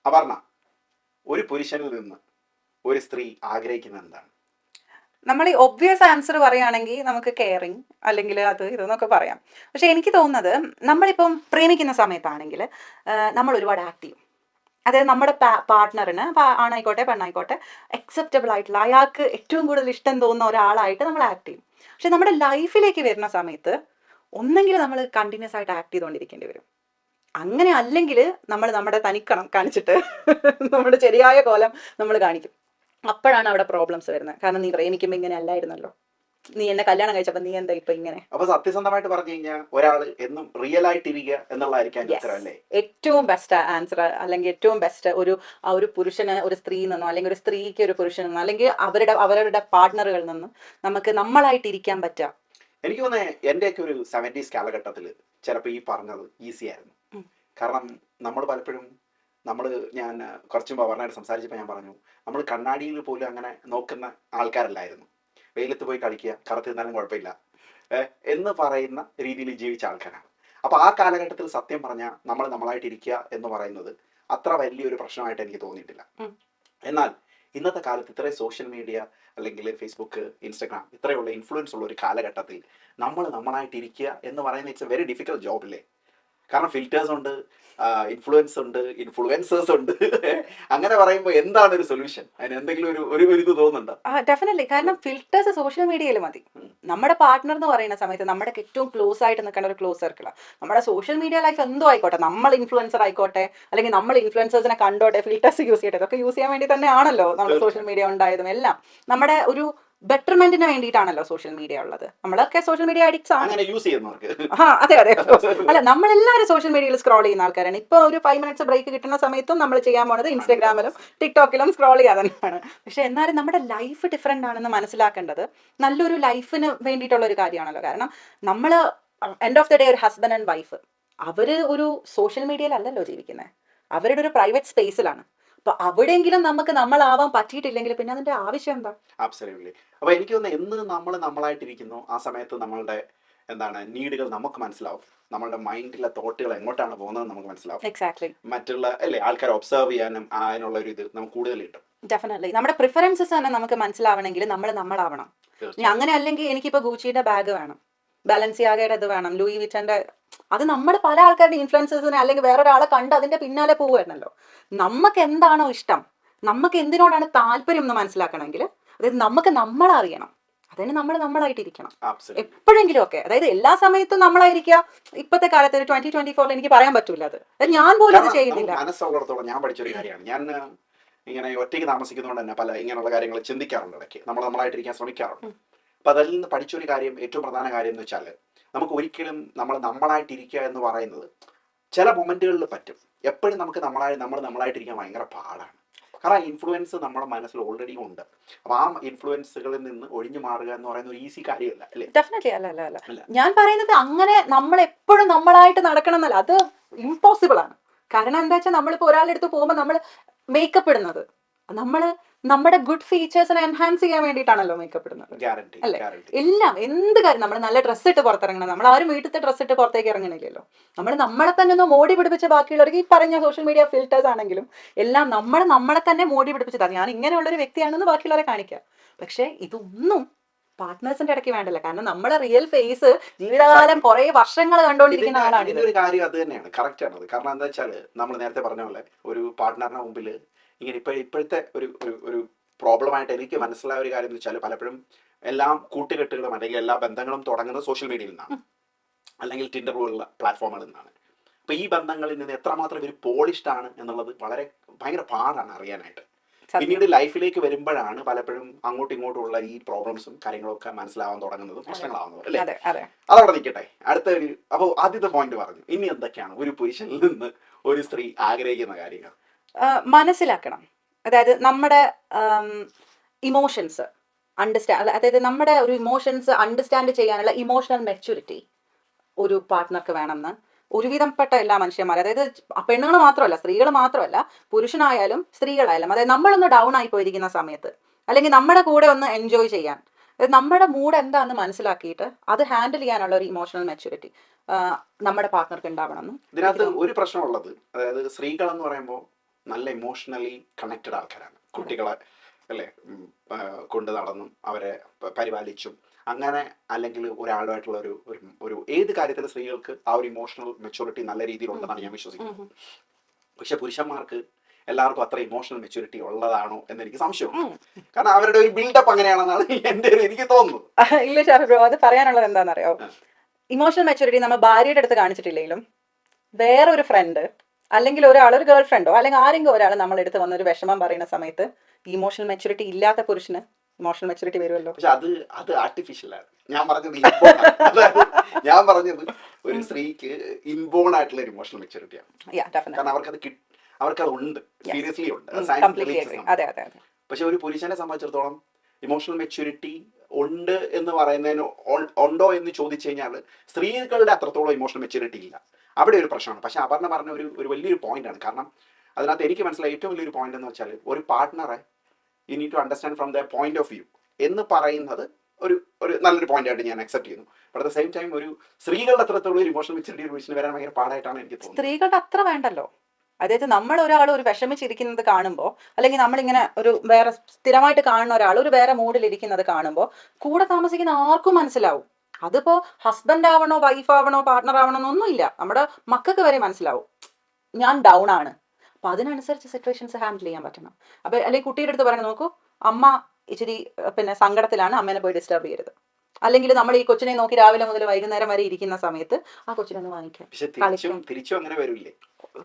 അപർണ, ഒരു പുരുഷനിൽ നിന്ന് ഒരു സ്ത്രീ ആഗ്രഹിക്കുന്നത് എന്താണ്? നമ്മൾ ഈ ഒബ്വിയസ് ആൻസർ പറയുകയാണെങ്കിൽ നമുക്ക് കെയറിങ് അല്ലെങ്കിൽ അത് ഇതെന്നൊക്കെ പറയാം. പക്ഷെ എനിക്ക് തോന്നുന്നത് നമ്മളിപ്പം പ്രേമിക്കുന്ന സമയത്താണെങ്കിൽ നമ്മൾ ഒരുപാട് ആക്ട് ചെയ്യും. അതായത് നമ്മുടെ പാർട്ട്ണറിന് ആണായിക്കോട്ടെ പെണ്ണായിക്കോട്ടെ അക്സെപ്റ്റബിൾ ആയിട്ടുള്ള അയാൾക്ക് ഏറ്റവും കൂടുതൽ ഇഷ്ടം തോന്നുന്ന ഒരാളായിട്ട് നമ്മൾ ആക്ട് ചെയ്യും. പക്ഷെ നമ്മുടെ ലൈഫിലേക്ക് വരുന്ന സമയത്ത് ഒന്നെങ്കിൽ നമ്മൾ കണ്ടിന്യൂസ് ആയിട്ട് ആക്ട് ചെയ്തുകൊണ്ടിരിക്കേണ്ടി വരും. അങ്ങനെ അല്ലെങ്കിൽ നമ്മൾ നമ്മുടെ തനിക്കണം കാണിച്ചിട്ട് നമ്മുടെ ശരിയായ കോലം നമ്മൾ കാണിക്കും. അപ്പോഴാണ് അവിടെ പ്രോബ്ലംസ് വരുന്നത്. കാരണം നീ പ്രേമിക്കുമ്പോൾ ഇങ്ങനെ അല്ലായിരുന്നല്ലോ, നീ എന്നെ കല്യാണം കഴിച്ചപ്പോൾ നീ എന്താ ഇപ്പൊ ഇങ്ങനെ. അപ്പൊ സത്യസന്ധമായിട്ട് പറഞ്ഞു കഴിഞ്ഞാൽ ഒരാൾ എന്നും റിയൽ ആയിട്ടിരിക്കുക എന്നുള്ളതായിരിക്കും അതിന്റെ ഉത്തരം, അല്ലേ? ഏറ്റവും ബെസ്റ്റ് ആൻസർ, അല്ലെങ്കിൽ ഏറ്റവും ബെസ്റ്റ് ഒരു പുരുഷന് ഒരു സ്ത്രീ നിന്നോ അല്ലെങ്കിൽ ഒരു സ്ത്രീക്ക് ഒരു പുരുഷനിൽ നിന്നോ അല്ലെങ്കിൽ അവരുടെ പാർട്ട്ണറുകളിൽ നിന്നും നമുക്ക് നമ്മളായിട്ട് ഇരിക്കാൻ പറ്റുക. എനിക്ക് തോന്നുന്നത് എന്റെയൊക്കെ ഒരു 70s കാലഘട്ടത്തിൽ ചിലപ്പോൾ ഈ പറഞ്ഞത് ഈസി ആയിരുന്നു. കാരണം നമ്മൾ പലപ്പോഴും ഞാൻ കുറച്ച് മുമ്പ് പറഞ്ഞായിട്ട് സംസാരിച്ചപ്പോൾ ഞാൻ പറഞ്ഞു, നമ്മൾ കണ്ണാടിയിൽ പോലും അങ്ങനെ നോക്കുന്ന ആൾക്കാരല്ലായിരുന്നു. വെയിലത്ത് പോയി കളിക്കുക, കറുത്തിരുന്നാലും കുഴപ്പമില്ല എന്ന് പറയുന്ന രീതിയിൽ ജീവിച്ച ആൾക്കാരാണ്. അപ്പോൾ ആ കാലഘട്ടത്തിൽ സത്യം പറഞ്ഞാൽ നമ്മളായിട്ടിരിക്കുക എന്ന് പറയുന്നത് അത്ര വലിയൊരു പ്രശ്നമായിട്ട് എനിക്ക് തോന്നിയിട്ടില്ല. എന്നാൽ ഇന്നത്തെ കാലത്ത് ഇത്രയും സോഷ്യൽ മീഡിയ അല്ലെങ്കിൽ ഫേസ്ബുക്ക്, ഇൻസ്റ്റഗ്രാം ഇത്രയുള്ള ഇൻഫ്ലുവൻസ് ഉള്ള ഒരു കാലഘട്ടത്തിൽ നമ്മളായിട്ടിരിക്കുക എന്ന് പറയുന്നത് it's A very difficult job, അല്ലേ? കാരണം ഫിൽറ്റേഴ്സ് ഉണ്ട്, ഇൻഫ്ലുവൻസ് ഉണ്ട്, ഇൻഫ്ലുവൻസേഴ്സ് ഉണ്ട്. അങ്ങനെ പറയുമ്പോൾ എന്താണ് ഒരു സൊല്യൂഷൻ? അതിന് എന്തെങ്കിലും ഒരു ഇത് തോന്നുന്നുണ്ടോ? ഡെഫിനറ്റ്ലി. കാരണം ഫിൽറ്റേഴ്സ് സോഷ്യൽ മീഡിയയിൽ മതി. നമ്മുടെ പാർട്ട്ണർ എന്ന് പറയുന്ന സമയത്ത് നമ്മുടെ ഏറ്റവും ക്ലോസ് ആയിട്ട് നിൽക്കേണ്ട ഒരു ക്ലോസ് സർക്കിളാണ്. നമ്മുടെ സോഷ്യൽ മീഡിയ ലൈഫ് എന്തോ ആയിക്കോട്ടെ, നമ്മൾ ഇൻഫ്ലുവൻസർ ആയിക്കോട്ടെ അല്ലെങ്കിൽ നമ്മൾ ഇൻഫ്ലുവൻസേഴ്സിനെ കണ്ടോട്ടെ, ഫിൽറ്റേഴ്സ് യൂസ് ചെയ്യട്ടെ, ഇതൊക്കെ യൂസ് ചെയ്യാൻ വേണ്ടി തന്നെയാണല്ലോ നമ്മുടെ സോഷ്യൽ മീഡിയ ഉണ്ടായതും. എല്ലാം നമ്മുടെ ഒരു ബെറ്റർമെന്റിന് വേണ്ടിയിട്ടാണല്ലോ സോഷ്യൽ മീഡിയ ഉള്ളത്. നമ്മളൊക്കെ സോഷ്യൽ മീഡിയ അഡിക്ട്സ് ആണ്. അതെ. അല്ല, നമ്മളെല്ലാവരും സോഷ്യൽ മീഡിയയിൽ സ്ക്രോൾ ചെയ്യുന്ന ആൾക്കാരാണ്. ഇപ്പൊ ഒരു 5 minutes ബ്രേക്ക് കിട്ടുന്ന സമയത്തും നമ്മൾ ചെയ്യാൻ പോണത് ഇൻസ്റ്റാഗ്രാമിലും ടിക്ടോക്കിലും സ്ക്രോൾ ചെയ്യാൻ തന്നെയാണ്. പക്ഷെ എന്നാലും നമ്മുടെ ലൈഫ് ഡിഫറെന്റ് ആണെന്ന് മനസ്സിലാക്കേണ്ടത് നല്ലൊരു ലൈഫിന് വേണ്ടിയിട്ടുള്ള ഒരു കാര്യമാണല്ലോ. കാരണം നമ്മൾ എൻഡ് ഓഫ് ദ ഡേ ഒരു ഹസ്ബൻഡ് ആൻഡ് വൈഫ്, അവര് ഒരു സോഷ്യൽ മീഡിയയിലല്ലല്ലോ ജീവിക്കുന്നത്, അവരുടെ ഒരു പ്രൈവറ്റ് സ്പേസിലാണ്. അപ്പൊ അവിടെയെങ്കിലും നമുക്ക് നമ്മളാവാൻ പറ്റിയിട്ടില്ലെങ്കിൽ പിന്നെ അതിന്റെ ആവശ്യം എന്താ? അബ്സല്യൂട്ട്ലി. അപ്പൊ എനിക്ക് തോന്നുന്നു എന്ന് നമ്മളായിട്ടിരിക്കുന്നു ആ സമയത്ത് നമ്മളുടെ നീഡുകൾ നമുക്ക് മനസ്സിലാവും. നമ്മളുടെ മൈൻഡിലെ തോട്ടുകൾ എങ്ങോട്ടാണ് പോകുന്നത് നമുക്ക് മനസ്സിലാവും. എക്സാക്ട്ലി. മറ്റുള്ള ആൾക്കാരെ ഒബ്സർവ് ചെയ്യാനും അതിനുള്ള ഒരു ഇത് നമുക്ക് കൂടുതൽ കിട്ടും. ഡെഫിനറ്റ്ലി. നമ്മുടെ പ്രിഫറൻസസ് തന്നെ നമുക്ക് മനസ്സിലാവണമെങ്കിൽ നമ്മളാവണം. അങ്ങനെ അല്ലെങ്കിൽ എനിക്കിപ്പോ ഗൂച്ചിയുടെ ബാഗ് വേണം, ബാലൻസിയാഗയുടെ ഇത് വേണം, ലൂയി വിറ്റന്റെ, അത് നമ്മൾ പല ആൾക്കാരുടെ ഇൻഫ്ലുവൻസസിനെ അല്ലെങ്കിൽ വേറൊരാളെ കണ്ട് അതിന്റെ പിന്നാലെ പോവുകയാണല്ലോ. നമുക്ക് എന്താണോ ഇഷ്ടം, നമുക്ക് എന്തിനോടാണ് താല്പര്യം എന്ന് മനസ്സിലാക്കണമെങ്കിൽ അതായത് നമുക്ക് നമ്മളറിയണം. അതിന് നമ്മളായിട്ടിരിക്കണം എപ്പോഴെങ്കിലും ഒക്കെ. അതായത് എല്ലാ സമയത്തും നമ്മളായിരിക്കുക. ഇപ്പോഴത്തെ കാലത്ത് 2024 എനിക്ക് പറയാൻ പറ്റൂല. അത് ഞാൻ പോലും അത് ചെയ്യുന്നില്ല. മനസ്സുള്ളിടത്തോളം ഞാൻ പഠിച്ചൊരു കാര്യമാണ്. ഞാൻ ഇങ്ങനെ ഒറ്റയ്ക്ക് താമസിക്കുന്നതുകൊണ്ട് തന്നെ പല ഇങ്ങനെയുള്ള കാര്യങ്ങൾ ചിന്തിക്കാറുണ്ട്, ഇടയ്ക്ക് നമ്മളായിട്ടിരിക്കാൻ ശ്രമിക്കാറുണ്ട്. അപ്പൊ അതിൽ നിന്ന് പഠിച്ചൊരു കാര്യം, ഏറ്റവും പ്രധാന കാര്യം എന്ന് വെച്ചാൽ നമുക്ക് ഒരിക്കലും നമ്മളായിട്ടിരിക്കുക എന്ന് പറയുന്നത് ചില മൊമെന്റുകളിൽ പറ്റും. എപ്പോഴും നമുക്ക് നമ്മളായിട്ടിരിക്കാൻ ഭയങ്കര പാടാണ്. കാരണം ഇൻഫ്ലുവൻസ് നമ്മുടെ മനസ്സിൽ ഓൾറെഡി ഉണ്ട്. അപ്പൊ ആ ഇൻഫ്ലുവൻസുകളിൽ നിന്ന് ഒഴിഞ്ഞു മാറുക എന്ന് പറയുന്ന ഒരു ഈസി കാര്യമല്ല, അല്ലേ? ഡെഫിനറ്റ്ലി. അല്ല, ഞാൻ പറയുന്നത് അങ്ങനെ നമ്മൾ എപ്പോഴും നമ്മളായിട്ട് നടക്കണം എന്നല്ല, അത് ഇമ്പോസിബിൾ ആണ്. കാരണം എന്താ വെച്ചാൽ നമ്മളിപ്പോ ഒരാളുടെ അടുത്ത് പോകുമ്പോൾ നമ്മൾ മേക്കപ്പ് ഇടുന്നത് നമ്മുടെ ഗുഡ് ഫീച്ചേഴ്സിനെ എൻഹാൻസ് ചെയ്യാൻ വേണ്ടിയിട്ടാണല്ലോ മേക്കപ്പ് ഇടുന്നത്, അല്ലേ? എല്ലാം എന്ത് കാര്യം നമ്മൾ നല്ല ഡ്രസ്സ് ഇട്ട് പുറത്തിറങ്ങണം. നമ്മൾ ആരും വീട്ടിലത്തെ ഡ്രസ്സ് ഇട്ട് പുറത്തേക്ക് ഇറങ്ങണില്ലല്ലോ. നമ്മളെ തന്നെ ഒന്ന് മോടി പിടിപ്പിച്ച് ബാക്കിയുള്ളവർക്ക് ഈ പറഞ്ഞ സോഷ്യൽ മീഡിയ ഫിൽറ്റേഴ്സ് ആണെങ്കിലും എല്ലാം നമ്മളെ തന്നെ മോടി പിടിപ്പിച്ചതാണ്, ഞാൻ ഇങ്ങനെയുള്ളൊരു വ്യക്തിയാണെന്ന് ബാക്കിയുള്ളവരെ കാണിക്കുക. പക്ഷെ ഇതൊന്നും പാർട്ട്നേഴ്സിന്റെ ഇടയ്ക്ക് വേണ്ടല്ലോ. കാരണം നമ്മുടെ റിയൽ ഫേസ് ജീവിതകാലം കുറെ വർഷങ്ങൾ കണ്ടുകൊണ്ടിരിക്കുന്ന ആളാണ്. ഇതൊരു കാര്യം അത് തന്നെയാണ്, കറക്റ്റ് ആണത്. കാരണം എന്താ വെച്ചാൽ നമ്മൾ നേരത്തെ പറഞ്ഞ പോലെ ഒരു പാർട്ട്ണറിന്റെ മുമ്പിൽ ഇങ്ങനെ ഇപ്പോഴത്തെ ഒരു പ്രോബ്ലമായിട്ട് എനിക്ക് മനസ്സിലായ ഒരു കാര്യം എന്ന് വെച്ചാൽ പലപ്പോഴും എല്ലാ കൂട്ടുകെട്ടുകളും അല്ലെങ്കിൽ എല്ലാ ബന്ധങ്ങളും തുടങ്ങുന്നത് സോഷ്യൽ മീഡിയയിൽ നിന്നാണ്, അല്ലെങ്കിൽ ടിൻഡർ പോലുള്ള പ്ലാറ്റ്ഫോമുകളിൽ നിന്നാണ്. അപ്പൊ ഈ ബന്ധങ്ങളിൽ നിന്ന് എത്രമാത്രം ഒരു പോളിഷ്ഡ് ആണ് എന്നുള്ളത് ഭയങ്കര പാടാണ് അറിയാനായിട്ട്. പിന്നീട് ലൈഫിലേക്ക് വരുമ്പോഴാണ് പലപ്പോഴും അങ്ങോട്ടും ഇങ്ങോട്ടും ഉള്ള ഈ പ്രോബ്ലംസും കാര്യങ്ങളൊക്കെ മനസ്സിലാവാൻ തുടങ്ങുന്നതും പ്രശ്നങ്ങളാവുന്നത്, അല്ലേ? അതവിടെ നിൽക്കട്ടെ. അപ്പോൾ ആദ്യത്തെ പോയിന്റ് പറഞ്ഞു. ഇനി എന്തൊക്കെയാണ് ഒരു പുരുഷനിൽ നിന്ന് ഒരു സ്ത്രീ ആഗ്രഹിക്കുന്ന കാര്യങ്ങൾ? മനസ്സിലാക്കണം. അതായത് നമ്മുടെ ഇമോഷൻസ് അതായത് നമ്മുടെ ഒരു ഇമോഷൻസ് അണ്ടർസ്റ്റാൻഡ് ചെയ്യാനുള്ള ഇമോഷണൽ മെച്യൂരിറ്റി ഒരു പാർട്ട്ണർക്ക് വേണമെന്ന് ഒരുവിധപ്പെട്ട എല്ലാ മനുഷ്യന്മാരും, അതായത് പെണ്ണുങ്ങൾ മാത്രമല്ല, സ്ത്രീകൾ മാത്രമല്ല, പുരുഷനായാലും സ്ത്രീകളായാലും, അതായത് നമ്മളൊന്ന് ഡൗൺ ആയി പോയിരിക്കുന്ന സമയത്ത് അല്ലെങ്കിൽ നമ്മുടെ കൂടെ ഒന്ന് എൻജോയ് ചെയ്യാൻ, നമ്മുടെ മൂഡ് എന്താണെന്ന് മനസ്സിലാക്കിയിട്ട് അത് ഹാൻഡിൽ ചെയ്യാനുള്ള ഒരു ഇമോഷണൽ മെച്യൂരിറ്റി നമ്മുടെ പാർട്ട്ണർക്ക് ഉണ്ടാവണം. ഇതിനകത്ത് ഒരു പ്രശ്നമുള്ളത്, അതായത് സ്ത്രീകൾ എന്ന് പറയുമ്പോൾ നല്ല ഇമോഷണലി കണക്റ്റഡ് ആൾക്കാരാണ്. കുട്ടികളെ അല്ലേ കൊണ്ട് നടന്നും അവരെ പരിപാലിച്ചും അങ്ങനെ, അല്ലെങ്കിൽ ഒരാളുമായിട്ടുള്ള ഒരു ഒരു ഒരു ഏത് കാര്യത്തിൽ സ്ത്രീകൾക്ക് ആ ഒരു ഇമോഷണൽ മെച്യൂരിറ്റി നല്ല രീതിയിലുണ്ടെന്നാണ് ഞാൻ വിശ്വസിക്കുന്നത്. പക്ഷെ പുരുഷന്മാർക്ക് എല്ലാവർക്കും അത്ര ഇമോഷണൽ മെച്യൂരിറ്റി ഉള്ളതാണോ എന്ന് എനിക്ക് സംശയമുണ്ട്. കാരണം അവരുടെ ഒരു ബിൽഡപ്പ് അങ്ങനെയാണെന്നാണ് എൻ്റെ എനിക്ക് തോന്നുന്നത്. ഇല്ല ഷാഫി ബ്രോ, അത് പറയാനുള്ളത് എന്താണെന്നറിയോ, ഇമോഷണൽ മെച്യൂരിറ്റി നമ്മൾ ഭാര്യയുടെ അടുത്ത് കാണിച്ചിട്ടില്ലെങ്കിലും വേറൊരു ഫ്രണ്ട് അല്ലെങ്കിൽ ഒരു ഗേൾ ഫ്രണ്ടോ അല്ലെങ്കിൽ ആരെങ്കിലും ഒരാൾ നമ്മളെടുത്ത് വന്നൊരു വിഷമം പറയുന്ന സമയത്ത് ഇമോഷണൽ മെച്യൂരിറ്റി ഇല്ലാത്ത പുരുഷന് ഇമോഷണൽ മെച്യൂരിറ്റി വരുമല്ലോ. പക്ഷെ അത് ആർട്ടിഫിഷ്യൽ ആണ്. ഞാൻ പറഞ്ഞത് ഒരു സ്ത്രീക്ക് ഇൻബോൺ ആയിട്ടുള്ള ഒരു ഇമോഷണൽ മെച്യൂരിറ്റിയാണ്. കാരണം അവർക്കത് ഉണ്ട്, സീരിയസ്ലി ഉണ്ട്. പക്ഷെ ഒരു പുരുഷനെ സംബന്ധിച്ചിടത്തോളം ഇമോഷണൽ മെച്യൂരിറ്റി ഉണ്ട് എന്ന് പറയുന്നതിന് ഉണ്ടോ എന്ന് ചോദിച്ചു കഴിഞ്ഞാൽ സ്ത്രീകളുടെ അത്രത്തോളം ഇമോഷണൽ മെച്യൂരിറ്റി ഇല്ല. അവിടെ ഒരു പ്രശ്നമാണ്. പക്ഷെ അപർണ പറഞ്ഞ ഒരു വലിയൊരു പോയിന്റാണ്. കാരണം അതിനകത്ത് എനിക്ക് മനസ്സിലായ ഏറ്റവും വലിയൊരു പോയിന്റ് എന്ന് വെച്ചാൽ ഒരു പാർട്ട്ണറെ you need to understand from the point of view എന്ന് പറയുന്നത് ഒരു നല്ലൊരു പോയിന്റ് ആയിട്ട് ഞാൻ അക്സെപ്റ്റ് ചെയ്യുന്നു. But at the same time ഒരു സ്ത്രീകളുടെ അത്രത്തോളം ഒരു ഇമോഷണൽ മെച്യൂരിറ്റി ഒരു പുരുഷന് വരാൻ ഭയങ്കര പാടായിട്ടാണ് എനിക്ക് തോന്നുന്നത്. സ്ത്രീകളുടെ അത്ര വേണ്ടല്ലോ. അതായത് നമ്മൾ ഒരാൾ ഒരു വിഷമിച്ചിരിക്കുന്നത് കാണുമ്പോൾ, അല്ലെങ്കിൽ നമ്മളിങ്ങനെ ഒരു വേറെ സ്ഥിരമായിട്ട് കാണുന്ന ഒരാൾ ഒരു വേറെ മൂഡിലിരിക്കുന്നത് കാണുമ്പോൾ കൂടെ താമസിക്കുന്ന ആർക്കും മനസ്സിലാവും. അതിപ്പോ ഹസ്ബൻഡ് ആവണോ വൈഫ് ആവണോ പാർട്ട്ണർ ആവണോ എന്നൊന്നുമില്ല, നമ്മുടെ മക്കൾക്ക് വരെ മനസ്സിലാവും ഞാൻ ഡൗൺ ആണ്. അപ്പൊ അതിനനുസരിച്ച് സിറ്റുവേഷൻസ് ഹാൻഡിൽ ചെയ്യാൻ പറ്റണം. അപ്പൊ അല്ലെങ്കിൽ കുട്ടിയുടെ അടുത്ത് പറയാൻ നോക്കൂ, അമ്മ ഇച്ചിരി സങ്കടത്തിലാണ്, അമ്മേനെ പോയി ഡിസ്റ്റർബ് ചെയ്യരുത്. അല്ലെങ്കിൽ നമ്മൾ ഈ കൊച്ചിനെ നോക്കി രാവിലെ മുതൽ വൈകുന്നേരം വരെ ഇരിക്കുന്ന സമയത്ത് ആ കൊച്ചിനൊന്ന് വാങ്ങിക്കാം.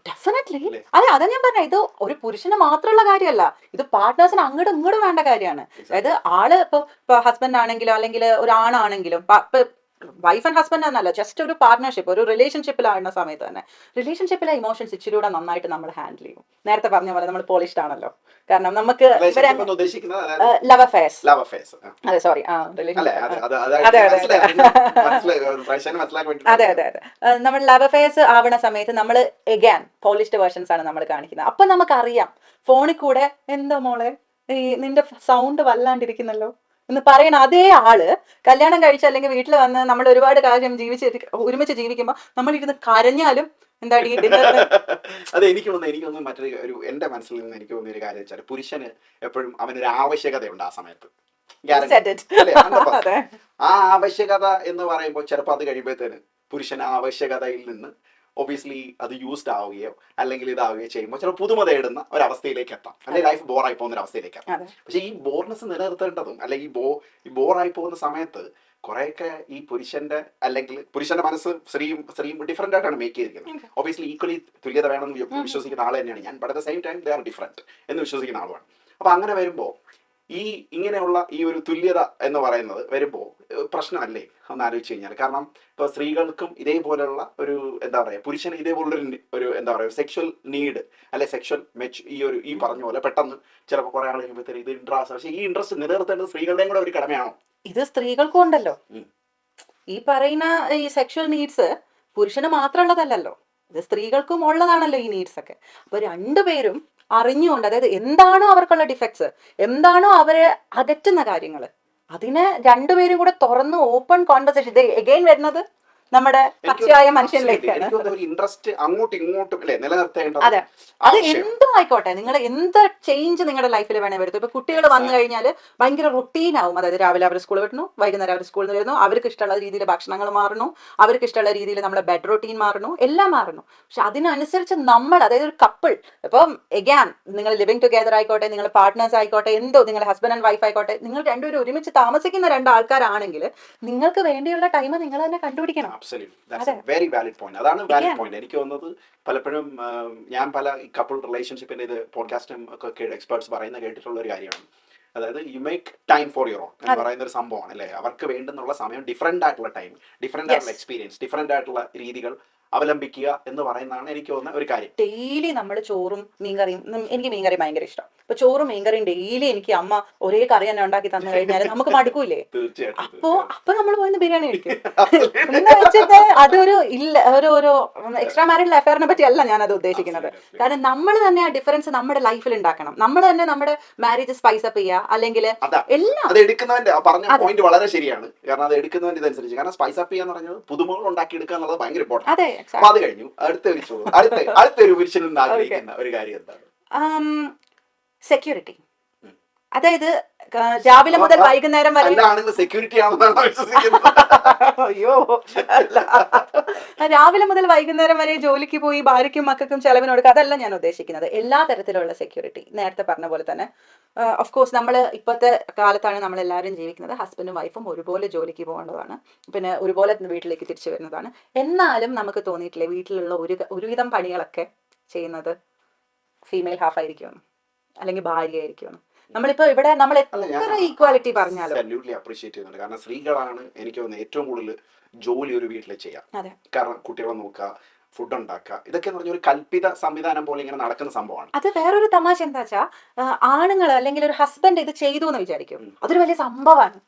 ഡെഫിനറ്റ്ലി. അതാ ഞാൻ പറഞ്ഞ, ഇത് ഒരു പുരുഷന് മാത്രമുള്ള കാര്യമല്ല, ഇത് പാർട്ട്നേഴ്സിന് അങ്ങോട്ടും ഇങ്ങോട്ടും വേണ്ട കാര്യമാണ്. അതായത് ആള് ഇപ്പൊ ഹസ്ബൻഡ് ആണെങ്കിലോ അല്ലെങ്കിൽ ഒരു ആണാണെങ്കിലും, വൈഫ് ആൻഡ് ഹസ്ബൻഡ് എന്നല്ല, ജസ്റ്റ് ഒരു പാർട്ട്ണർഷിപ്പ് ഒരു റിലേഷൻഷിപ്പിലാവുന്ന സമയത്ത് തന്നെ റിലേഷൻഷിപ്പിലെ ഇമോഷൻസ് ഇച്ചിരി കൂടെ നന്നായിട്ട് നമ്മൾ ഹാൻഡിൽ ചെയ്യും. നേരത്തെ പറഞ്ഞ പോലെ നമ്മൾ പോളിഷ്ഡ് ആണല്ലോ. കാരണം നമുക്ക് ലവ് അഫെയർസ്, അതെ സോറി അതെ നമ്മൾ ലവ് അഫെയർസ് ആവണ സമയത്ത് നമ്മൾ എഗൈൻ പോളിഷ്ഡ് വേർഷൻസ് ആണ് നമ്മൾ കാണിക്കുന്നത്. അപ്പൊ നമുക്കറിയാം ഫോണിൽ കൂടെ എന്താ മോളെ നിന്റെ സൗണ്ട് വല്ലാണ്ടിരിക്കുന്നല്ലോ എന്ന് പറയുന്ന അതേ ആള് കല്യാണം കഴിച്ച അല്ലെങ്കിൽ വീട്ടിൽ വന്ന് നമ്മൾ ഒരുപാട് കാര്യം ഒരുമിച്ച് ജീവിക്കുമ്പോൾ നമ്മളിരുന്ന് കരഞ്ഞാലും എന്താണ് ഈ ഡിന്നർ. അതെ, എനിക്ക് തോന്നുന്നു മറ്റൊരു എന്റെ മനസ്സിൽ നിന്ന് എനിക്ക് തോന്നിയ ഒരു കാര്യം വെച്ചാൽ പുരുഷന് എപ്പോഴും അവനൊരു ആവശ്യകതയുണ്ട് ആ സമയത്ത്. ആ ആവശ്യകത എന്ന് പറയുമ്പോൾ ചിലപ്പോൾ അത് കഴിയുമ്പോഴത്തേന് പുരുഷൻ ആവശ്യകതയിൽ നിന്ന് ഒബിയസ്ലി അത് യൂസ്ഡ് ആവുകയോ അല്ലെങ്കിൽ ഇതാവുകയോ ചെയ്യുമ്പോൾ ചില പുതുമ തേടുന്ന ഒരവസ്ഥയിലേക്ക് എത്താം, അല്ലെങ്കിൽ ലൈഫ് ബോറായി പോകുന്ന ഒരു അവസ്ഥയിലേക്ക് എത്താം. പക്ഷെ ഈ ബോർനെസ് നിലനിർത്തേണ്ടതും അല്ലെങ്കിൽ ഈ ബോറായി പോകുന്ന സമയത്ത് കുറെയൊക്കെ ഈ പുരുഷന്റെ അല്ലെങ്കിൽ പുരുഷന്റെ മനസ്സ് സ്ത്രീയും ഡിഫറെന്റ് ആയിട്ടാണ് മേക്ക് ചെയ്തിരിക്കുന്നത്. ഒബിയസ്ലി ഈക്വലി തുല്യത വേണമെന്ന് വിശ്വസിക്കുന്ന ആൾ തന്നെയാണ് ഞാൻ. But at the same time they are different എന്ന് വിശ്വസിക്കുന്ന ആളുമാണ്. അപ്പൊ അങ്ങനെ വരുമ്പോൾ ഇങ്ങനെയുള്ള ഈ ഒരു തുല്യത എന്ന് പറയുന്നത് വരുമ്പോൾ പ്രശ്നമല്ലേ ഒന്ന് ആലോചിച്ച് കഴിഞ്ഞാൽ. കാരണം ഇപ്പോൾ സ്ത്രീകൾക്കും ഇതേപോലെയുള്ള ഒരു എന്താ പറയുക, പുരുഷന് ഇതേപോലുള്ളൊരു എന്താ പറയുക സെക്ഷൽ നീഡ് അല്ലെ സെക്ഷൽ ഈ പറഞ്ഞ പോലെ പെട്ടെന്ന് ചിലപ്പോൾ കുറെ ആൾ കഴിയുമ്പോഴത്തേന് ഇത് ഇൻട്രസ്റ്റ്. പക്ഷേ ഈ ഇൻട്രസ്റ്റ് നിലനിർത്തേണ്ടത് സ്ത്രീകളുടെയും കൂടെ ഒരു കടമയാണോ? ഇത് സ്ത്രീകൾക്കും ഉണ്ടല്ലോ. ഈ പറയുന്ന ഈ സെക്ഷൽ നീഡ്സ് പുരുഷന് മാത്രമുള്ളതല്ലല്ലോ, ഇത് സ്ത്രീകൾക്കും ഉള്ളതാണല്ലോ ഈ നീഡ്സ് ഒക്കെ. അപ്പൊ രണ്ടുപേരും അറിഞ്ഞുകൊണ്ട്, അതായത് എന്താണോ അവർക്കുള്ള ഡിഫക്ട്സ്, എന്താണോ അവരെ അകറ്റുന്ന കാര്യങ്ങൾ, അതിനെ രണ്ടുപേരും കൂടെ തുറന്ന് ഓപ്പൺ കോൺവെർസേഷൻ. ഇത് എഗെയിൻ വരുന്നത് നമ്മുടെ പച്ചയായ മനുഷ്യനിലേക്കാണ്. ഇൻട്രസ്റ്റ് അങ്ങോട്ടും ഇങ്ങോട്ടും നിലനിർത്തേണ്ടത്. അതെ, അത് എന്തും ആയിക്കോട്ടെ, നിങ്ങൾ എന്ത് ചേഞ്ച് നിങ്ങളുടെ ലൈഫിൽ വേണേ വരുത്തും. ഇപ്പൊ കുട്ടികൾ വന്നു കഴിഞ്ഞാൽ ഭയങ്കര റുട്ടീൻ ആവും. അതായത് രാവിലെ അവർ സ്കൂളിൽ വിടുന്നു, വൈകുന്നേരം അവർ സ്കൂളിൽ നിന്ന് വരുന്നു, അവർക്ക് ഇഷ്ടമുള്ള രീതിയിൽ ഭക്ഷണങ്ങൾ മാറുന്നു, അവർക്ക് ഇഷ്ടമുള്ള രീതിയിൽ നമ്മുടെ ബെഡ് റൊട്ടീൻ മാറുന്നു, എല്ലാം മാറുന്നു. പക്ഷെ അതിനനുസരിച്ച് നമ്മൾ, അതായത് ഒരു കപ്പിൾ, ഇപ്പം എഗാൻ നിങ്ങൾ ലിവിങ് ടുഗെദർ ആയിക്കോട്ടെ, നിങ്ങൾ പാർട്ട്നേഴ്സ് ആയിക്കോട്ടെ, എന്തോ നിങ്ങൾ ഹസ്ബൻഡ് ആൻഡ് വൈഫ് ആയിക്കോട്ടെ, നിങ്ങൾ രണ്ടുപേരും ഒരുമിച്ച് താമസിക്കുന്ന രണ്ടാൾക്കാരാണെങ്കിൽ നിങ്ങൾക്ക് വേണ്ടിയുള്ള ടൈം നിങ്ങൾ തന്നെ കണ്ടുപിടിക്കണം. Very valid point. അതാണ് വാലിഡ് പോയിന്റ്. എനിക്ക് തോന്നുന്നത് പലപ്പോഴും ഞാൻ പല കപ്പിൾ റിലേഷൻഷിപ്പിന്റെ ഇത് പോഡ്കാസ്റ്റും ഒക്കെ എക്സ്പേർട്സ് പറയുന്ന കേട്ടിട്ടുള്ള ഒരു കാര്യമാണ്. അതായത് you make time for your own എന്ന് പറയുന്ന ഒരു സംഭവമാണ് അല്ലേ. അവർക്ക് വേണ്ടുന്നുള്ള സമയം ഡിഫറെന്റ് ആയിട്ടുള്ള ടൈം, ഡിഫറെന്റ് ആയിട്ടുള്ള എക്സ്പീരിയൻസ്, ഡിഫറെന്റ് ആയിട്ടുള്ള രീതികൾ അവലംബിക്കുക എന്ന് പറയുന്നതാണ് എനിക്ക് തോന്നുന്ന ഒരു കാര്യം. ഡെയിലി നമ്മൾ ചോറും മീൻകറിയും, എനിക്ക് മീൻകറി ഭയങ്കര ഇഷ്ടം. അപ്പൊ ചോറും മീൻകറിയും ഡെയിലി എനിക്ക് അമ്മ ഒരേ കറി തന്നെ ഉണ്ടാക്കി തന്നു കഴിഞ്ഞാൽ നമുക്ക് മടുക്കൂലേ? അപ്പൊ നമ്മൾ പോയി ബിരിയാണി കഴിക്കും എന്ന് വെച്ചിട്ട് അതൊരു ഒരു എക്സ്ട്രാ മാരിറ്റൽ അഫെയറിനെ പറ്റി അല്ല ഞാൻ അത് ഉദ്ദേശിക്കുന്നത്. കാരണം നമ്മൾ തന്നെ ആ ഡിഫറൻസ് നമ്മുടെ ലൈഫിൽ ഉണ്ടാക്കണം. നമ്മൾ തന്നെ നമ്മുടെ മാരേജ് സ്പൈസ് അപ്പ് ചെയ്യുക, അല്ലെങ്കിൽ എല്ലാം അത് എടുക്കുന്നവന്റെ പറഞ്ഞ പോയിന്റ് വളരെ ശരിയാണ്. കാരണം അത് എടുക്കുന്നവന്റെ ഇതനുസരിച്ച്, കാരണം സ്പൈസ് അപ്പ് ചെയ്യാന്ന് പറഞ്ഞത് പുതുമകൾ ഉണ്ടാക്കി എടുക്കുക എന്നുള്ളത് ഭയങ്കര ഇമ്പോർട്ടന്റ്. അപ്പൊ അത് കഴിഞ്ഞു അടുത്തൊരു പുരുഷനിൽ നിന്ന് ആഗ്രഹിക്കുന്ന ഒരു കാര്യം എന്താണ്? സെക്യൂരിറ്റി. അതായത് രാവിലെ മുതൽ വൈകുന്നേരം വരെ സെക്യൂരിറ്റി ആണെന്നാണ് വിശ്വസിക്കുന്നത്. അയ്യോ അല്ല, രാവിലെ മുതൽ വൈകുന്നേരം വരെ ജോലിക്ക് പോയി ഭാര്യയ്ക്കും മക്കൾക്കും ചെലവിന് കൊടുക്കുക, അതല്ല ഞാൻ ഉദ്ദേശിക്കുന്നത്. എല്ലാ തരത്തിലുള്ള സെക്യൂരിറ്റി, നേരത്തെ പറഞ്ഞ പോലെ തന്നെ ഓഫ് കോഴ്സ് നമ്മൾ ഇപ്പോഴത്തെ കാലത്താണ് നമ്മൾ എല്ലാവരും ജീവിക്കുന്നത്. ഹസ്ബൻഡും വൈഫും ഒരുപോലെ ജോലിക്ക് പോകേണ്ടതാണ്, പിന്നെ ഒരുപോലെ വീട്ടിലേക്ക് തിരിച്ചു വരുന്നതാണ്. എന്നാലും നമുക്ക് തോന്നിയിട്ടില്ലേ വീട്ടിലുള്ള ഒരുവിധം പണികളൊക്കെ ചെയ്യുന്നത് ഫീമെയിൽ ഹാഫ് ആയിരിക്കുമെന്ന്, അല്ലെങ്കിൽ ഭാര്യ ആയിരിക്കുമെന്ന്. നമ്മളിപ്പോ ഇവിടെ നമ്മൾ എത്ര ഈക്വാലിറ്റി പറഞ്ഞാലും അപ്രീഷിയേറ്റ് ചെയ്യുന്നുണ്ട്. കാരണം സ്ത്രീകളാണ് എനിക്ക് തോന്നുന്നത് ഏറ്റവും കൂടുതൽ ജോലി ഒരു വീട്ടിൽ ചെയ്യാം. കാരണം കുട്ടികളെ നോക്കുക, ഫുഡ് ഉണ്ടാക്കുക, ഇതൊക്കെ എന്ന് പറഞ്ഞ ഒരു കൽപ്പിത സംവിധാനം പോലെ ഇങ്ങനെ നടക്കുന്ന സംഭവമാണ്. അത് വേറൊരു തമാശ എന്താ വെച്ചാ, ആണുങ്ങൾ അല്ലെങ്കിൽ ഒരു ഹസ്ബൻഡ് ഇത് ചെയ്തു എന്ന് വിചാരിക്കും, അതൊരു വലിയ സംഭവമാണ്.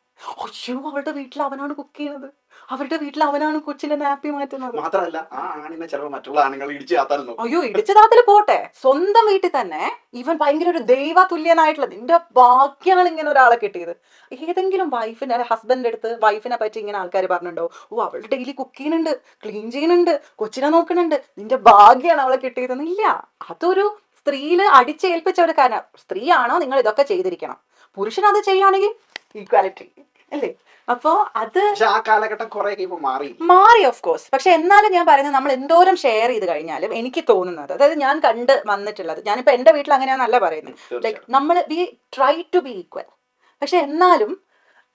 അയ്യോ അവരുടെ വീട്ടിൽ അവനാണ് കുക്ക് ചെയ്യുന്നത്, അവരുടെ വീട്ടിൽ അവനാണ് കൊച്ചിന്റെ നാപ്പി മാറ്റുന്നത്. മാത്രമല്ല ആ ആണിനെ ചിലപ്പോൾ മറ്റുള്ള ആണുങ്ങൾ ഇടിച്ചു താത്താൻ. അയ്യോ ഇടിച്ചു താത്തല് പോട്ടെ, സ്വന്തം വീട്ടിൽ തന്നെ ഇവൻ ഭയങ്കര ഒരു ദൈവ തുല്യനായിട്ടുള്ള, നിന്റെ ഭാഗ്യങ്ങൾ ഇങ്ങനെ ഒരാളെ കിട്ടിയത്. ഏതെങ്കിലും വൈഫിന്റെ ഹസ്ബൻഡിന്റെ അടുത്ത് വൈഫിനെ പറ്റി ഇങ്ങനെ ആൾക്കാർ പറഞ്ഞിട്ടുണ്ടോ, ഓ അവളുടെ ഡെയിലി കുക്ക് ചെയ്യുന്നുണ്ട്, ക്ലീൻ ചെയ്യുന്നുണ്ട്, കൊച്ചിനെ നോക്കുന്നുണ്ട്, നിന്റെ ഭാഗ്യമാണ് അവളെ കിട്ടിയതെന്ന്. ഇല്ല, അതൊരു സ്ത്രീയില് അടിച്ചേൽപ്പിച്ച ഒരു കാര്യം. സ്ത്രീയാണോ നിങ്ങൾ ഇതൊക്കെ ചെയ്തിരിക്കണം, പുരുഷൻ അത് ചെയ്യുകയാണെങ്കിൽ ഈക്വാലിറ്റി അല്ലേ. അപ്പോ അത് ആ കാലഘട്ടം മാറി ഓഫ് കോഴ്സ്. പക്ഷെ എന്നാലും ഞാൻ പറയുന്നത്, നമ്മൾ എന്തോരം ഷെയർ ചെയ്ത് കഴിഞ്ഞാലും എനിക്ക് തോന്നുന്നത്, അതായത് ഞാൻ കണ്ട് വന്നിട്ടുള്ളത്, ഞാനിപ്പോ എന്റെ വീട്ടിൽ അങ്ങനെയാണെന്നല്ല പറയുന്നത്, ലൈക്ക് നമ്മൾ we try to be equal. പക്ഷെ എന്നാലും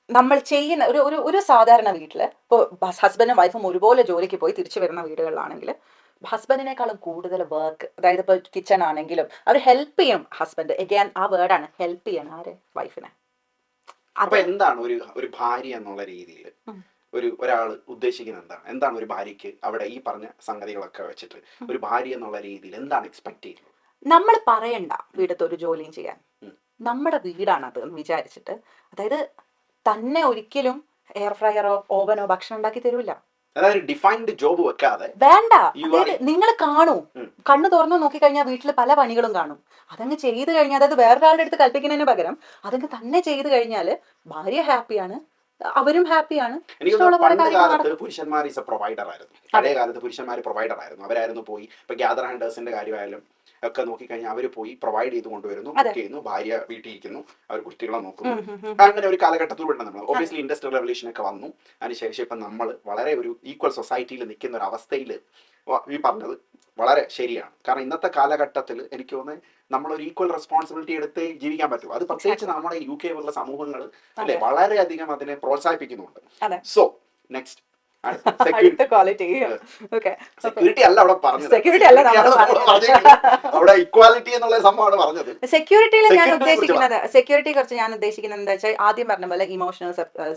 നമ്മൾ ചെയ്യുന്ന ഒരു സാധാരണ വീട്ടില് ഇപ്പോൾ ഹസ്ബൻഡും വൈഫും ഒരുപോലെ ജോലിക്ക് പോയി തിരിച്ചു വരുന്ന വീടുകളിലാണെങ്കിൽ ഹസ്ബൻഡിനേക്കാളും കൂടുതൽ വർക്ക്, അതായത് ഇപ്പോൾ കിച്ചൺ ആണെങ്കിലും അവർ ഹെൽപ്പ് ചെയ്യും. ഹസ്ബൻഡ് എഗെയിൻ ആ വേർഡാണ്, ഹെൽപ്പ് ചെയ്യണം ആരെ, വൈഫിനെ. അപ്പൊ എന്താണ് ഒരു ഭാര്യ എന്നുള്ള രീതിയിൽ ഒരാൾ ഉദ്ദേശിക്കുന്നത്? എന്താണ് ഒരു ഭാര്യയ്ക്ക് അവിടെ ഈ പറഞ്ഞ സംഗതികളൊക്കെ വെച്ചിട്ട് ഒരു ഭാര്യ എന്നുള്ള രീതിയിൽ എന്താണ് എക്സ്പെക്ട് ചെയ്യുന്നത്? നമ്മൾ പറയണ്ട വീടത്തെ ഒരു ജോലിയും ചെയ്യാൻ, നമ്മുടെ വീടാണത് എന്ന് വിചാരിച്ചിട്ട്. അതായത് തന്നെ ഒരിക്കലും എയർ ഫ്രയറോ ഓവനോ ഭക്ഷണം ഉണ്ടാക്കി തരൂല. ഡിഫൈൻഡ് ജോബ് വെക്കാതെ വേണ്ട. അതായത് നിങ്ങൾ കാണൂ, കണ്ണു തുറന്നു നോക്കിക്കഴിഞ്ഞാൽ വീട്ടിൽ പല പണികളും കാണും. അതങ്ങ് ചെയ്ത് കഴിഞ്ഞാൽ, അതായത് വേറൊരാളുടെ അടുത്ത് കൽപ്പിക്കുന്നതിന് പകരം അതങ്ങ് തന്നെ ചെയ്ത് കഴിഞ്ഞാൽ ഭാര്യ ഹാപ്പിയാണ്, അവരും ഹാപ്പിയാണ്. പുരുഷന്മാർ ഈസ് എ പ്രൊവൈഡർ ആയിരുന്നു. പഴയ കാലത്ത് പുരുഷന്മാർ പ്രൊവൈഡർ ആയിരുന്നു. അവരായിരുന്നു പോയി ഇപ്പൊ ഗ്യാദർ ഹണ്ടേഴ്സിന്റെ കാര്യമായാലും ഒക്കെ നോക്കിക്കഴിഞ്ഞാൽ അവർ പോയി പ്രൊവൈഡ് ചെയ്ത് കൊണ്ടുവരുന്നു, കുക്ക് ചെയ്യുന്നു, ഭാര്യ വീട്ടിൽ ഇരിക്കുന്നു, അവർ കുട്ടികളെ നോക്കുന്നു. അങ്ങനെ ഒരു കാലഘട്ടത്തിലൂടെ നമ്മൾ ഒബ്വിയസ്ലി ഇൻഡസ്ട്രിയൽ റെവല്യൂഷൻ ഒക്കെ വന്നു. അതിനുശേഷം ഇപ്പം നമ്മൾ വളരെ ഒരു ഈക്വൽ സൊസൈറ്റിയിൽ നിൽക്കുന്ന ഒരു അവസ്ഥയിൽ ഈ പറഞ്ഞത് വളരെ ശരിയാണ്. കാരണം ഇന്നത്തെ കാലഘട്ടത്തിൽ എനിക്ക് തോന്നുന്നത് നമ്മളൊരു ഈക്വൽ റെസ്പോൺസിബിലിറ്റി എടുത്ത് ജീവിക്കാൻ പറ്റും. അത് പ്രത്യേകിച്ച് നമ്മുടെ UK പോലുള്ള സമൂഹങ്ങൾ അല്ലെ വളരെയധികം അതിനെ പ്രോത്സാഹിപ്പിക്കുന്നുണ്ട്. സോ നെക്സ്റ്റ് സെക്യൂരിറ്റി അല്ല അവിടെ പറഞ്ഞത്, അവിടെ ഇക്വാലിറ്റി എന്നുള്ള സംഭവമാണ് പറഞ്ഞത്. സെക്യൂരിറ്റിയിൽ സെക്യൂരിറ്റി കുറിച്ച് ഞാൻ ഉദ്ദേശിക്കുന്നത് എന്താ വെച്ചാൽ, ആദ്യം പറഞ്ഞ പോലെ ഇമോഷണൽ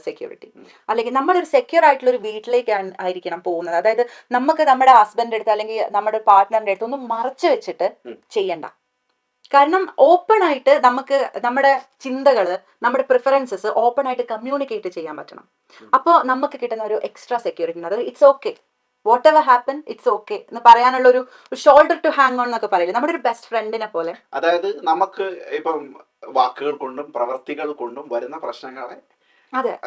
സെക്യൂരിറ്റി, അല്ലെങ്കിൽ നമ്മളൊരു സെക്യൂർ ആയിട്ടുള്ള ഒരു വീട്ടിലേക്ക് ആയിരിക്കണം പോകുന്നത്. അതായത് നമുക്ക് നമ്മുടെ ഹസ്ബൻഡിന്റെ അടുത്ത് അല്ലെങ്കിൽ നമ്മുടെ പാർട്ട്ണറിന്റെ അടുത്ത് ഒന്നും മറച്ചു വെച്ചിട്ട് ചെയ്യണ്ട. കാരണം ഓപ്പൺ ആയിട്ട് നമുക്ക് നമ്മുടെ ചിന്തകള്, നമ്മുടെ പ്രിഫറൻസസ് ഓപ്പൺ ആയിട്ട് കമ്മ്യൂണിക്കേറ്റ് ചെയ്യാൻ പറ്റണം. അപ്പോൾ നമുക്ക് കിട്ടുന്ന ഒരു എക്സ്ട്രാ സെക്യൂരിറ്റി, അതായത് it's okay, what ever happen it's okay എന്ന് പറയാനുള്ള ഒരു ഷോൾഡർ ടു ഹാങ് ഓൺ എന്നൊക്കെ പറയില്ലേ, നമ്മുടെ ഒരു ബെസ്റ്റ് ഫ്രണ്ടിനെ പോലെ. അതായത് നമുക്ക് ഇപ്പം വാക്കുകൾ കൊണ്ടും പ്രവർത്തികൾ കൊണ്ടും വരുന്ന പ്രശ്നങ്ങളെ അതെ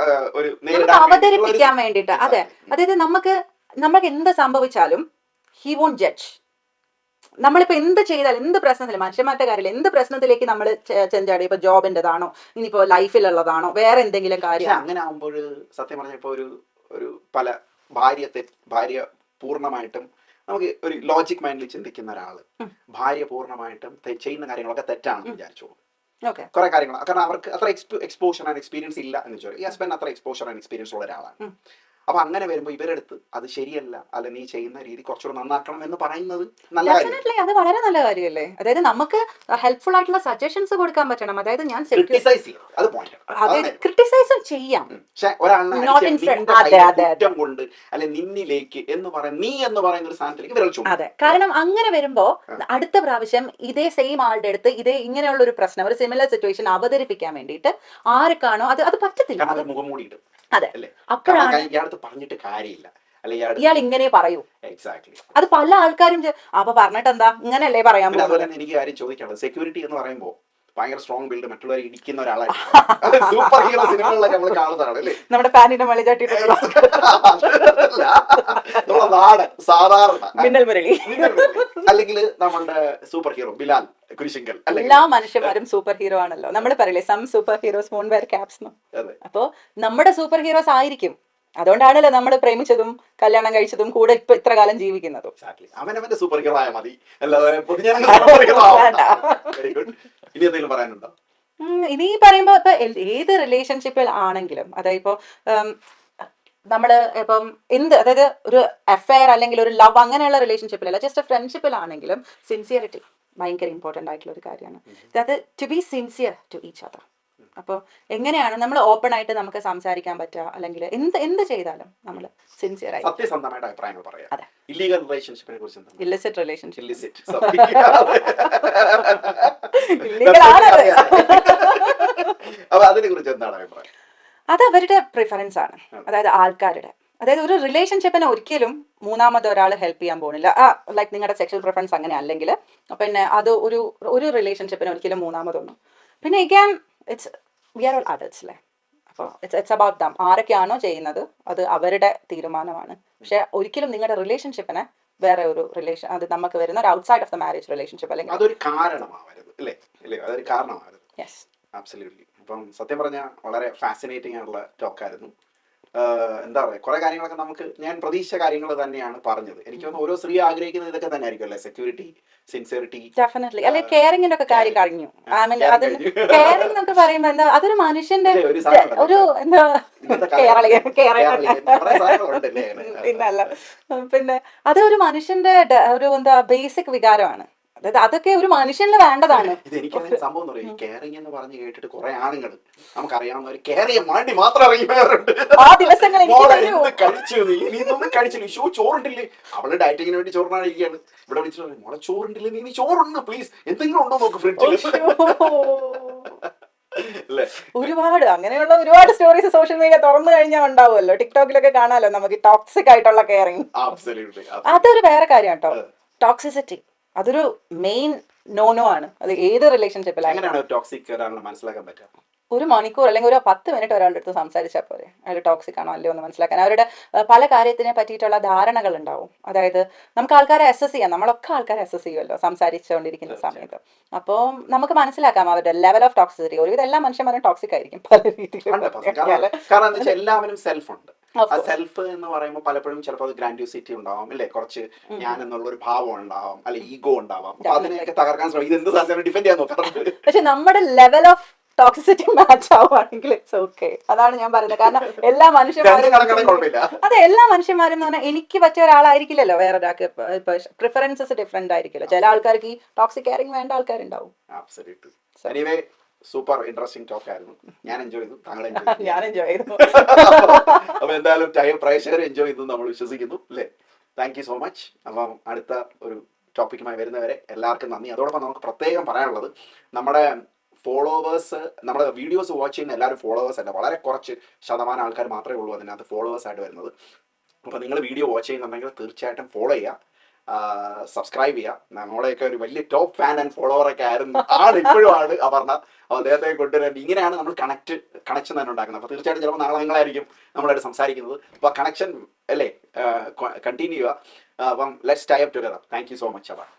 അവതരിപ്പിക്കാൻ വേണ്ടിയിട്ട്. അതെ, അതായത് നമുക്ക് എന്ത് സംഭവിച്ചാലും ഹി വോണ്ട് ജഡ്ജ്. നമ്മളിപ്പോ എന്ത് ചെയ്താലും, എന്ത് പ്രശ്നത്തിലും, മനുഷ്യന്മാരുടെ കാര്യമില്ല, എന്ത് പ്രശ്നത്തിലേക്ക് നമ്മൾ ചെഞ്ചാടി, ഇപ്പൊ ജോബിൻ്റെതാണോ, ഇനിയിപ്പോ ലൈഫിലുള്ളതാണോ, വേറെ എന്തെങ്കിലും കാര്യം. അങ്ങനെ ആകുമ്പോൾ സത്യം പറഞ്ഞപ്പോ ഒരു പല ഭാര്യ പൂർണ്ണമായിട്ടും നമുക്ക് ഒരു ലോജിക് മൈൻഡിൽ ചിന്തിക്കുന്ന ഒരാള് ഭാര്യ പൂർണ്ണമായിട്ടും ചെയ്യുന്ന കാര്യങ്ങളൊക്കെ തെറ്റാണെന്ന് വിചാരിച്ചോളൂ. കുറെ കാര്യങ്ങൾ, കാരണം അവർക്ക് അത്ര എക്സ്പോഷർ ആൻഡ് എക്സ്പീരിയൻസ് ഇല്ല എന്ന് വെച്ചാൽ, ഈ ഹസ്ബൻഡ് അത്ര എക്സ്പോഷർ ആൻഡ് എക്സ്പീരിയൻസ് ഉള്ള ഒരാളാണ്. അപ്പൊ അങ്ങനെ വരുമ്പോൾ ഇവരെടുത്ത് അത് ശരിയല്ല, അല്ല നീ ചെയ്യുന്ന രീതി കുറച്ചുകൂടെ നന്നാക്കണം എന്ന് പറയുന്നത് നല്ല കാര്യമല്ലേ, അത് വളരെ നല്ല കാര്യമല്ലേ. അതായത് നമുക്ക് ഹെൽപ്ഫുൾ ആയിട്ടുള്ള സജഷൻസ് കൊടുക്കാൻ പറ്റണം. അതായത് ഞാൻ ക്രിട്ടിസൈസും ചെയ്യാം, കൊണ്ട് അല്ലെ നിന്നിലേക്ക് എന്ന് പറയുന്ന നീ എന്ന് പറയുന്ന ഒരു സ്ഥാനത്തിലേക്ക് വിരൽ ചൂണ്ടും. അതെ, കാരണം അങ്ങനെ വരുമ്പോ അടുത്ത പ്രാവശ്യം ഇതേ സെയിം ആളുടെ അടുത്ത് ഇതേ ഇങ്ങനെയുള്ള ഒരു പ്രശ്നം, ഒരു സിമിലർ സിറ്റുവേഷൻ അവതരിപ്പിക്കാൻ വേണ്ടിയിട്ട് ആർക്കാണോ അത് പറ്റത്തില്ല. മുഖം മൂടിയിട്ട്. അതെ, അപ്പോഴാണ് പറഞ്ഞിട്ട് കാര്യമില്ല, ഇയാൾ ഇങ്ങനെ പറയൂ. അത് പല ആൾക്കാരും അപ്പൊ പറഞ്ഞിട്ട് എന്താ ഇങ്ങനെയല്ലേ പറയാൻ പോകുന്നത്. എനിക്ക് കാര്യം ചോദിക്കാനുള്ളത്, സെക്യൂരിറ്റി എന്ന് പറയുമ്പോൾ ഭയങ്കര സ്ട്രോങ് ബിൽഡ്, മറ്റുള്ളവരെ ഇടിക്കുന്ന ഒരാളായിട്ട് സൂപ്പർ ഹീറോ സിനിമകളിലൊക്കെ നമ്മൾ കാണുന്നതാണ് അല്ലേ. നമ്മുടെ പാനിന്റെ മളി ചാട്ടിയിട്ടുള്ള നമ്മളെ നാട് സാധാരണ മിന്നൽ മുരളി, അല്ലെങ്കിൽ നമ്മളുടെ സൂപ്പർ ഹീറോ ബിലാൽ കുരിശിങ്കൽ, എല്ലാ മനുഷ്യന്മാരും സൂപ്പർ ഹീറോ ആണല്ലോ. നമ്മൾ പറയില്ലേ some super heroes won't wear caps. അപ്പോ നമ്മുടെ സൂപ്പർ ഹീറോസ് ആയിരിക്കും. അതുകൊണ്ടാണല്ലോ നമ്മൾ പ്രേമിച്ചതും കല്യാണം കഴിച്ചതും കൂടെ ഇപ്പൊ ഇത്ര കാലം ജീവിക്കുന്നതും. അവനവന്റെ സൂപ്പർ ഹീറോ ആയാൽ മതി, അല്ലാതെ വെരി ഗുഡ്. ഇനി എന്തെങ്കിലും പറയാനുണ്ടോ? ഇനി പറയുമ്പോ ഇപ്പൊ ഏത് റിലേഷൻഷിപ്പിൽ ആണെങ്കിലും, അതായത് ഇപ്പൊ നമ്മള് ഇപ്പം അതായത് ഒരു അഫെയർ അല്ലെങ്കിൽ ഒരു ലവ് അങ്ങനെയുള്ള റിലേഷൻഷിപ്പിലല്ല, ജസ്റ്റ് ഫ്രണ്ട്ഷിപ്പിലാണെങ്കിലും സിൻസിയറിറ്റി ഭയങ്കര ഇമ്പോർട്ടൻ്റ് ആയിട്ടുള്ള ഒരു കാര്യമാണ്. അതായത് to be sincere to each other. അപ്പോൾ എങ്ങനെയാണ് നമ്മൾ ഓപ്പൺ ആയിട്ട് നമുക്ക് സംസാരിക്കാൻ പറ്റുക, അല്ലെങ്കിൽ എന്ത് ചെയ്താലും നമ്മൾ സിൻസിയർ ആയി സത്യസന്ധമായിട്ട് അഭിപ്രായങ്ങൾ പറയാം. അതെ, ഇല്ലീഗൽ റിലേഷൻഷിപ്പിനെ കുറിച്ച് എന്താണ്? ഇല്ലിസിറ്റ് റിലേഷൻഷിപ്പ്, അപ്പൊ അതിനെ കുറിച്ച് എന്താണ് അഭിപ്രായം? അത് അവരുടെ പ്രിഫറൻസ് ആണ്, അതായത് ആൾക്കാരുടെ. അതായത് ഒരു റിലേഷൻഷിപ്പിനെ ഒരിക്കലും മൂന്നാമത് ഒരാൾ ഹെൽപ്പ് ചെയ്യാൻ പോകുന്നില്ല. ലൈക്ക് നിങ്ങളുടെ സെക്ഷൽ പ്രിഫറൻസ് അങ്ങനെ അല്ലെങ്കിൽ പിന്നെ അത് ഒരു റിലേഷൻഷിപ്പിനെ ഒരിക്കലും മൂന്നാമതൊന്നും. പിന്നെ again we are all adults അല്ലേ. അപ്പോൾ ഇറ്റ്സ് അബൌട്ട് ദം. ആരൊക്കെയാണോ ചെയ്യുന്നത് അത് അവരുടെ തീരുമാനമാണ്. പക്ഷെ ഒരിക്കലും നിങ്ങളുടെ റിലേഷൻഷിപ്പിനെ വേറെ ഒരു റിലേഷൻ, അത് നമുക്ക് വരുന്ന ഒരു outside of the marriage relationship അല്ലെങ്കിൽ അതൊരു കാരണമാവരുത് അല്ലേ, അതൊരു കാരണമാവരുത്. Yes, absolutely. അപ്പം സത്യം പറഞ്ഞാൽ വളരെ ഫാസിനേറ്റിംഗ് ആയിട്ടുള്ള ടോക്കായിരുന്നു. എന്താ പറയുക, കുറെ കാര്യങ്ങളൊക്കെ ഞാൻ പ്രതീക്ഷിച്ച കാര്യങ്ങൾ തന്നെയാണ് പറഞ്ഞത്. എനിക്ക് തോന്നുന്നു ഓരോ സ്ത്രീ ആഗ്രഹിക്കുന്നത് ഇതൊക്കെ തന്നെ ആയിരിക്കും അല്ലേ, സെക്യൂരിറ്റി, സിൻസിയറിറ്റി, ഡെഫിനറ്റ്ലി. അല്ലെങ്കിൽ കെയറിങ്ങിന്റെ ഒക്കെ കാര്യം കഴിഞ്ഞു. കെയറിംഗ് എന്നൊക്കെ പറയുമ്പോൾ എന്താ, അതൊരു മനുഷ്യന്റെ ഒരു എന്താ പിന്നല്ല, പിന്നെ അത് ഒരു മനുഷ്യന്റെ ഒരു എന്താ ബേസിക് വികാരമാണ്. അതായത് അതൊക്കെ ഒരു മനുഷ്യന് വേണ്ടതാണ്. എനിക്ക് സംഭവം പറയും, കെയറിംഗ് എന്ന് പറഞ്ഞ് കേട്ടിട്ട് കുറെ ആണുങ്ങൾ നമുക്കറിയാവുന്ന ഒരു കെയർ ചെയ്യാൻ വേണ്ടി മാത്രം ഇറങ്ങിയവരുണ്ട്. ആ ദിവസങ്ങളിൽ കഴിച്ചില്ല, ഷോ ചോറുണ്ടില്ലേ, അവള് ഡയറ്റിങ്ങിന് വേണ്ടി ചോറിനാണ് ഇരിക്കുകയാണ്. ഇവിടെ വിളിച്ചിട്ട് മോളെ ചോറുണ്ടില്ലേ, നീ ചോറുണ്ട് പ്ലീസ്, എന്തെങ്കിലും ഉണ്ടോ നോക്ക് ഫ്രിഡ്ജിൽ. ഒരുപാട് അങ്ങനെയുള്ള ഒരുപാട് സ്റ്റോറീസ് സോഷ്യൽ മീഡിയ തുറന്നു കഴിഞ്ഞാൽ ഉണ്ടാവുമല്ലോ. ടിക്ടോക്കിലൊക്കെ കാണാമല്ലോ നമുക്ക് ടോക്സിക് ആയിട്ടുള്ള കെയറിംഗ്. അതൊരു വേറെ കാര്യം കേട്ടോ. ടോക്സിസിറ്റി അതൊരു മെയിൻ നോനോ ആണ്. അത് ഏത് റിലേഷൻഷിപ്പിലാണ് ടോക്സിക് മനസ്സിലാക്കാൻ പറ്റുക. ഒരു മണിക്കൂർ അല്ലെങ്കിൽ ഒരു 10 മിനിറ്റ് ഒരാളുടെ അടുത്ത് സംസാരിച്ചാൽ പോരെ അയാൾ ടോക്സിക് ആണോ അല്ലയോ എന്ന് മനസ്സിലാക്കാൻ. അവരുടെ പല കാര്യത്തിനെ പറ്റിയിട്ടുള്ള ധാരണകൾ ഉണ്ടാവും. അതായത് നമുക്ക് ആൾക്കാരെ അസസ് ചെയ്യാം, നമ്മളൊക്കെ ആൾക്കാരെ അസസ് ചെയ്യുമല്ലോ സംസാരിച്ചുകൊണ്ടിരിക്കുന്ന സമയത്ത്. അപ്പോൾ നമുക്ക് മനസ്സിലാക്കാം അവരുടെ ലെവൽ ഓഫ് ടോക്സിസിറ്റി. ഒരുവിധം എല്ലാ മനുഷ്യന്മാരും ടോക്സിക് ആയിരിക്കും പല രീതിയിൽ. കാരണം എല്ലാവരും സെൽഫ് ഉണ്ട്. ആ സെൽഫ് എന്ന് പറയുമ്പോൾ പലപ്പോഴും ചിലപ്പോൾ അത് ഗ്രാൻഡ്യൂസിറ്റി ഉണ്ടാവും അല്ലെ, കുറച്ച് ഞാൻ എന്നുള്ള ഒരു ഭാവം ഉണ്ടാവാം, അല്ലെ ഈഗോ ഉണ്ടാവാം. അതിനെയൊക്കെ തകർക്കാൻ ശ്രമിക്കും. ഇത് എന്ത് സാധനം ഡിഫെൻഡ് ചെയ്യാൻ നോക്കാം. പക്ഷെ നമ്മുടെ ലെവൽ ഓഫ് ടോക്സിസിറ്റി മാച്ച് ആവുകയാണെങ്കിൽ ഇറ്റ്സ് ഓക്കെ. അതാണ് ഞാൻ പറയുന്നത്. കാരണം എല്ലാ മനുഷ്യന്മാരും അതെ, എല്ലാ മനുഷ്യന്മാരും എന്ന് പറഞ്ഞാൽ എനിക്ക് പറ്റിയ ഒരാളായിരിക്കില്ലല്ലോ വേറെ ഒരാൾക്ക്. ഇപ്പൊ പ്രിഫറൻസസ് ഡിഫറെന്റ് ആയിരിക്കില്ല. ചില ആൾക്കാർക്ക് ഈ ടോക്സിക് കെയറിംഗ് വേണ്ട ആൾക്കാരുണ്ടാവും. സൂപ്പർ ഇൻട്രസ്റ്റിംഗ് ടോക്ക് ആയിരുന്നു. ഞാൻ എൻജോയ് ചെയ്തു, താങ്കൾ ഞാൻ എൻജോയ് ചെയ്തു. അപ്പൊ എന്തായാലും പ്രേക്ഷകർ എൻജോയ് ചെയ്തു നമ്മൾ വിശ്വസിക്കുന്നു അല്ലേ. Thank you so much. അപ്പം അടുത്ത ഒരു ടോപ്പിക്കുമായി വരുന്നവരെ എല്ലാവർക്കും നന്ദി. അതോടൊപ്പം നമുക്ക് പ്രത്യേകം പറയാനുള്ളത്, നമ്മുടെ ഫോളോവേഴ്സ്, നമ്മുടെ വീഡിയോസ് വാച്ച് ചെയ്യുന്ന എല്ലാവരും ഫോളോവേഴ്സ് അല്ല, വളരെ കുറച്ച് ശതമാനം ആൾക്കാർ മാത്രമേ ഉള്ളൂ അതിനകത്ത് ഫോളോവേഴ്സ് ആയിട്ട് വരുന്നത്. അപ്പോൾ നിങ്ങൾ വീഡിയോ വാച്ച് ചെയ്യുന്നുണ്ടെങ്കിൽ തീർച്ചയായിട്ടും ഫോളോ ചെയ്യുക, സബ്സ്ക്രൈബ് ചെയ്യുക. നമ്മളെയൊക്കെ ഒരു വലിയ ടോപ്പ് ഫാൻ ആൻഡ് ഫോളോവറൊക്കെ ഇപ്പോഴും ആണ് അപർണ. അപ്പോൾ അദ്ദേഹത്തെ കൊണ്ടുവരാൻ ഇങ്ങനെയാണ് നമ്മൾ കണക്ഷൻ തന്നെ ഉണ്ടാക്കുന്നത്. അപ്പോൾ തീർച്ചയായിട്ടും ചിലപ്പോൾ നാളെ നിങ്ങളായിരിക്കും നമ്മളായിട്ട് സംസാരിക്കുന്നത്. അപ്പോൾ കണക്ഷൻ അല്ലേ കണ്ടിന്യൂ ചെയ്യുക. അപ്പം let's tie up together. Thank you so much Aparna.